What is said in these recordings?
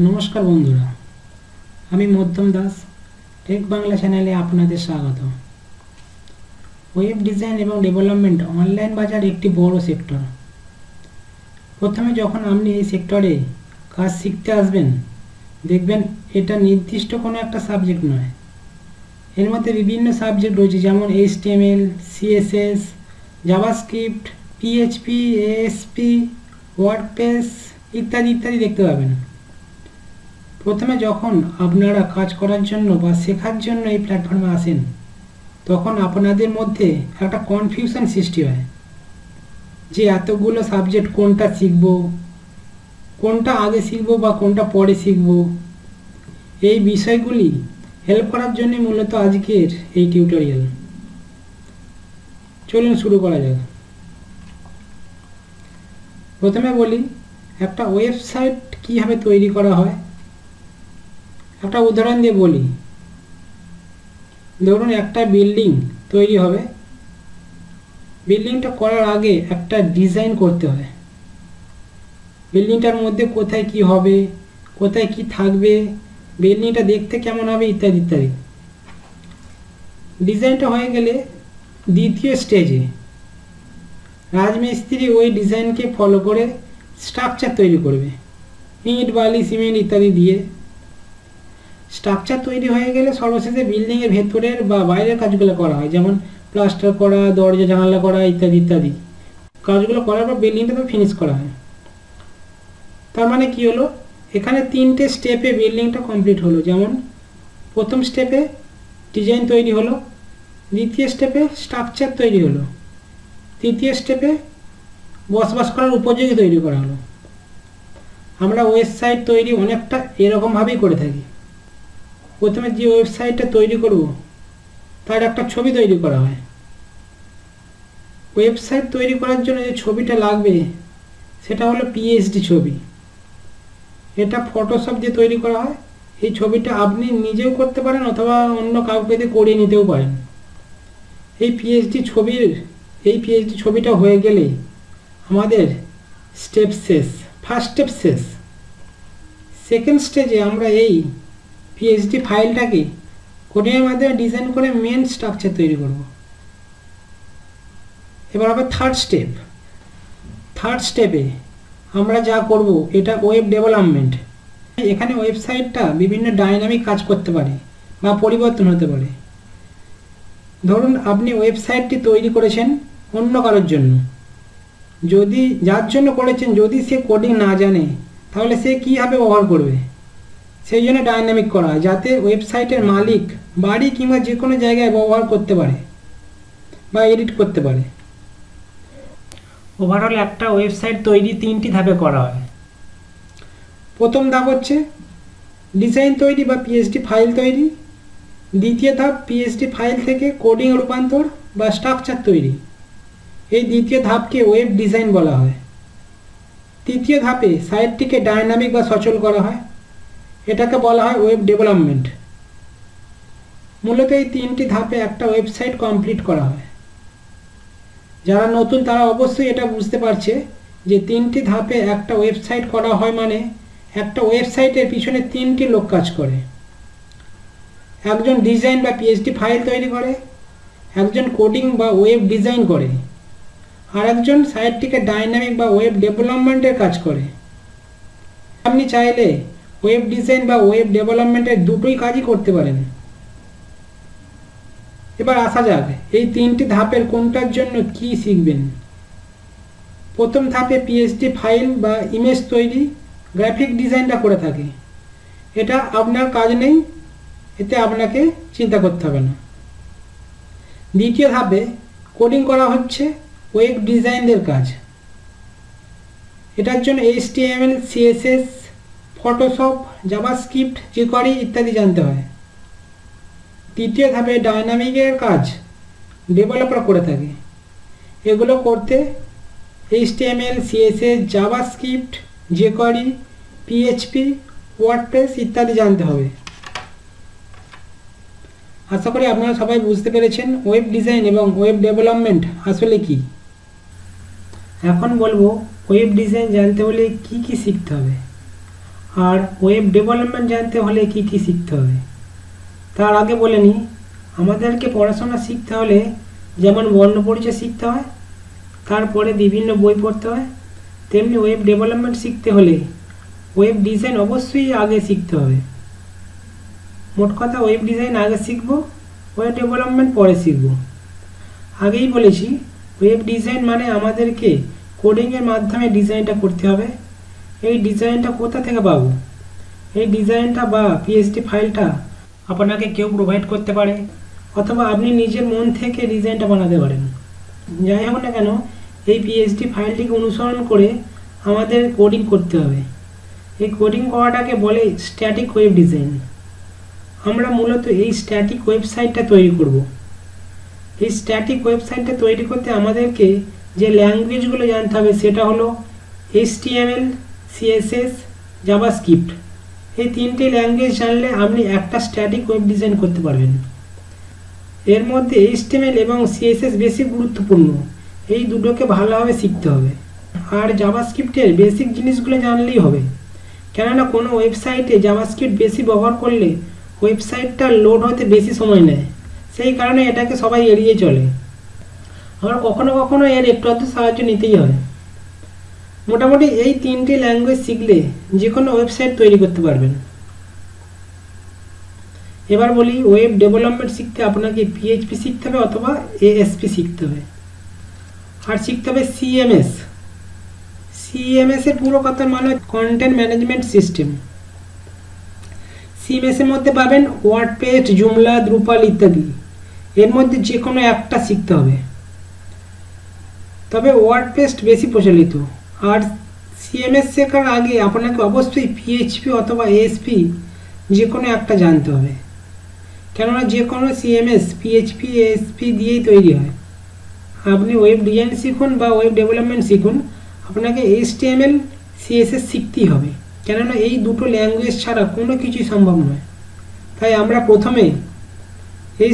নমস্কার বন্ধুরা, আমি মধ্যম দাস টেক বাংলা চ্যানেলে আপনাদের স্বাগত। ওয়েব ডিজাইন এবং ডেভেলপমেন্ট অনলাইন বাজার একটি বড় সেক্টর। প্রথমে যখন আপনি এই সেক্টরে কাজ শিখতে আসবেন, দেখবেন এটা নির্দিষ্ট কোনো একটা সাবজেক্ট নয়। এর মধ্যে বিভিন্ন সাবজেক্ট রয়েছে, যেমন HTML, CSS, JavaScript, PHP, ASP, WordPress ইত্যাদি ইত্যাদি দেখতে পাবেন। প্রথমে যখন আপনারা কাজ করার জন্য বা শেখার জন্য এই প্ল্যাটফর্মে আসেন, তখন আপনাদের মধ্যে একটা কনফিউশন সৃষ্টি হয় যে এতগুলো সাবজেক্ট কোনটা শিখব, কোনটা আগে শিখব বা কোনটা পরে শিখব। এই বিষয়গুলি হেল্প করার জন্য মূলত আজকের এই টিউটোরিয়াল। চলুন শুরু করা যাক। প্রথমে বলি একটা ওয়েবসাইট কীভাবে তৈরি করা হয়। একটা উদাহরণ দিয়ে বলি, ধরুন একটা বিল্ডিং তৈরি হবে। বিল্ডিংটা করার আগে একটা ডিজাইন করতে হয়। বিল্ডিংটার মধ্যে কোথায় কি হবে, কোথায় কি থাকবে, বিল্ডিংটা দেখতে কেমন হবে ইত্যাদি ইত্যাদি। ডিজাইনটা হয়ে গেলে দ্বিতীয় স্টেজে রাজমিস্ত্রি ওই ডিজাইনকে ফলো করে স্ট্রাকচার তৈরি করবে, ইট, বালি, সিমেন্ট ইত্যাদি দিয়ে। স্ট্রাকচার তৈরি হয়ে গেলে সর্বশেষে বিল্ডিংয়ের ভেতরের বা বাইরের কাজগুলো করা হয়, যেমন প্লাস্টার করা, দরজা জানালা করা ইত্যাদি ইত্যাদি। কাজগুলো করার পর বিল্ডিংটা তো ফিনিশ করা হয়। তার মানে কি হলো, এখানে তিনটে স্টেপে বিল্ডিংটা কমপ্লিট হলো। যেমন প্রথম স্টেপে ডিজাইন তৈরি হলো, দ্বিতীয় স্টেপে স্ট্রাকচার তৈরি হলো, তৃতীয় স্টেপে বসবাস করার উপযোগী তৈরি করা হলো। আমরা ওয়েবসাইট তৈরি অনেকটা এরকমভাবেই করে থাকি। প্রথমে যে ওয়েবসাইটটা তৈরি করব তার একটা ছবি তৈরি করা হয়। ওয়েবসাইট তৈরি করার জন্য যে ছবিটা লাগবে সেটা হলো PSD ছবি। এটা ফটোশপ দিয়ে তৈরি করা হয়। এই ছবিটা আপনি নিজেও করতে পারেন অথবা অন্য কাউকে দিয়ে করিয়ে নিতেও পারেন। এই PSD ছবিটা হয়ে গেলে আমাদের স্টেপ শেষ, ফার্স্ট স্টেপ শেষ। সেকেন্ড স্টেজে আমরা এই PSD ফাইলটাকে কোডিংয়ের মাধ্যমে ডিজাইন করে মেন স্ট্রাকচার তৈরি করব। এবার হবে থার্ড স্টেপে আমরা যা করব এটা ওয়েব ডেভেলপমেন্ট। এখানে ওয়েবসাইটটা বিভিন্ন ডাইনামিক কাজ করতে পারে বা পরিবর্তন হতে পারে। ধরুন আপনি ওয়েবসাইটটি তৈরি করেছেন অন্য কারোর জন্য, যার জন্য করেছেন যদি সে কোডিং না জানে তাহলে সে কীভাবে ব্যবহার করবে, সেই জন্য ডাইনামিক করা হয়, যাতে ওয়েবসাইটের মালিক বাড়ি কিংবা যে কোনো জায়গায় ব্যবহার করতে পারে বা এডিট করতে পারে। ওভারঅল একটা ওয়েবসাইট তৈরি তিনটি ধাপে করা হয়। প্রথম ধাপ হচ্ছে ডিজাইন তৈরি বা PSD ফাইল তৈরি। দ্বিতীয় ধাপ PSD ফাইল থেকে কোডিং রূপান্তর বা স্ট্রাকচার তৈরি। এই দ্বিতীয় ধাপকে ওয়েব ডিজাইন বলা হয়। তৃতীয় ধাপে সাইটটিকে ডাইনামিক বা সচল করা হয়, এটাকে বলা হয় ওয়েব ডেভেলপমেন্ট। মূলত এই তিনটি ধাপে একটা ওয়েবসাইট কমপ্লিট করা হয়। যারা নতুন তারা অবশ্যই এটা বুঝতে পারছে যে তিনটি ধাপে একটা ওয়েবসাইট করা হয়, মানে একটা ওয়েবসাইটের পিছনে তিনটি লোক কাজ করে। একজন ডিজাইন বা PSD ফাইল তৈরি করে, একজন কোডিং বা ওয়েব ডিজাইন করে, আর একজন সাইটটিকে ডাইনামিক বা ওয়েব ডেভেলপমেন্টের কাজ করে। আপনি চাইলে ওয়েব ডিজাইন বা ওয়েব ডেভেলপমেন্টের দুটোই কাজই করতে পারেন। এবার আসা যাক এই তিনটি ধাপের কোনটার জন্য কি শিখবেন। প্রথম ধাপে PSD ফাইল বা ইমেজ তৈরি, গ্রাফিক ডিজাইনটা করে থাকে। এটা আপনার কাজ নেই, এতে আপনাকে চিন্তা করতে হবে না। দ্বিতীয় ধাপে কোডিং করা হচ্ছে ওয়েব ডিজাইনদের কাজ। এটার জন্য HTML, CSS, Photoshop, JavaScript, jQuery ইত্যাদি জানতে হয়। তৃতীয় ধাপে ডাইনামিকের কাজ ডেভেলপার করে থাকে। এগুলো করতে HTML, CSS, JavaScript, jQuery, PHP, WordPress ইত্যাদি জানতে হবে। আশা করি আপনারা সবাই বুঝতে পেরেছেন ওয়েব ডিজাইন এবং ওয়েব ডেভেলপমেন্ট আসলে কি। এখন বলবো ওয়েব ডিজাইন জানতে হলে কি কি শিখতে হবে। আর ওয়েব ডেভেলপমেন্ট জানতে হলে কি কি শিখতে হবে তার আগে বলে নিই, আমাদেরকে পড়াশোনা শিখতে হলে যেমন বর্ণপরিচয় শিখতে হয়, তারপরে বিভিন্ন বই পড়তে হয়, তেমনি ওয়েব ডেভেলপমেন্ট শিখতে হলে ওয়েব ডিজাইন অবশ্যই আগে শিখতে হবে। মোট কথা ওয়েব ডিজাইন আগে শিখব, ওয়েব ডেভেলপমেন্ট পরে শিখব। আগেই বলেছি ওয়েব ডিজাইন মানে আমাদেরকে কোডিংয়ের মাধ্যমে ডিজাইনটা করতে হবে। এই ডিজাইনটা কোথা থেকে পাবো? এই ডিজাইনটা বা পিএইচডি ফাইলটা আপনাকে কেউ প্রোভাইড করতে পারে, অথবা আপনি নিজের মন থেকে ডিজাইনটা বানাতে পারেন। যাই হোক না কেন, এই পিএইচডি ফাইলটিকে অনুসরণ করে আমাদের কোডিং করতে হবে। এই কোডিং করাটাকে বলে স্ট্যাটিক ওয়েব ডিজাইন। আমরা মূলত এই স্ট্যাটিক ওয়েবসাইটটা তৈরি করব। এই স্ট্যাটিক ওয়েবসাইটটা তৈরি করতে আমাদেরকে যে ল্যাঙ্গুয়েজগুলো জানতে হবে সেটা হলো HTML, CSS, জাভাস্ক্রিপ্ট। এই তিনটে ল্যাঙ্গুয়েজ জানলে আপনি একটা স্ট্যাটিক ওয়েব ডিজাইন করতে পারবেন। এর মধ্যে HTML এবং CSS বেশি গুরুত্বপূর্ণ, এই দুটোকে ভালোভাবে শিখতে হবে। আর জাভাস্ক্রিপ্টের বেসিক জিনিসগুলো জানলেই হবে, কেননা কোনো ওয়েবসাইটে জাভাস্ক্রিপ্ট বেশি ব্যবহার করলে ওয়েবসাইটটা লোড হতে বেশি সময় নেয়, সেই কারণে এটাকে সবাই এড়িয়ে চলে। আবার কখনো কখনো এর একটু আধটু সাহায্য নিতেই হয়। মোটামুটি এই তিনটি ল্যাঙ্গুয়েজ শিখলে যে কোনো ওয়েবসাইট তৈরি করতে পারবেন। এবার বলি, ওয়েব ডেভেলপমেন্ট শিখতে আপনাকে PHP শিখতে হবে অথবা ASP শিখতে হবে, আর শিখতে হবে CMS। CMS এর পুরো কথার মানে কন্টেন্ট ম্যানেজমেন্ট সিস্টেম। CMS এর মধ্যে পাবেন ওয়ার্ডপ্রেস, জুমলা, দ্রুপাল ইত্যাদি। এর মধ্যে যে কোনো একটা শিখতে হবে, তবে ওয়ার্ডপ্রেস বেশি প্রচলিত। আর CMS শেখার আগে আপনাকে অবশ্যই PHP অথবা ASP যে কোনো একটা জানতে হবে, কেননা যে কোনো CMS PHP ASP দিয়েই তৈরি হয়। আপনি ওয়েব ডিজাইন শিখুন বা ওয়েব ডেভেলপমেন্ট শিখুন, আপনাকে HTML, CSS শিখতেই হবে, কেননা এই দুটো ল্যাঙ্গুয়েজ ছাড়া কোনো কিছুই সম্ভব নয়। তাই আমরা প্রথমে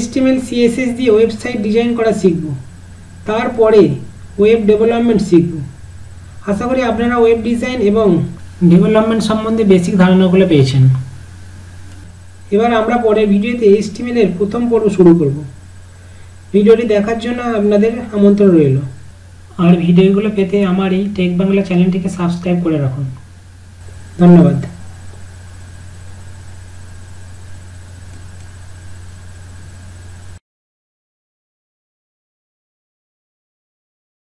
HTML, CSS দিয়ে ওয়েবসাইট ডিজাইন করা শিখব, তারপরে ওয়েব ডেভেলপমেন্ট শিখব। আশা করি আপনারা ওয়েব ডিজাইন এবং ডেভেলপমেন্ট সম্বন্ধে বেসিক ধারণাগুলো পেয়েছেন। এবার আমরা পরের ভিডিওতে HTML এর প্রথম পর্ব শুরু করব। ভিডিওটি দেখার জন্য আপনাদের আমন্ত্রণ রইল। আর ভিডিওগুলো পেতে আমার এই টেক বাংলা চ্যানেলটিকে সাবস্ক্রাইব করে রাখুন। ধন্যবাদ।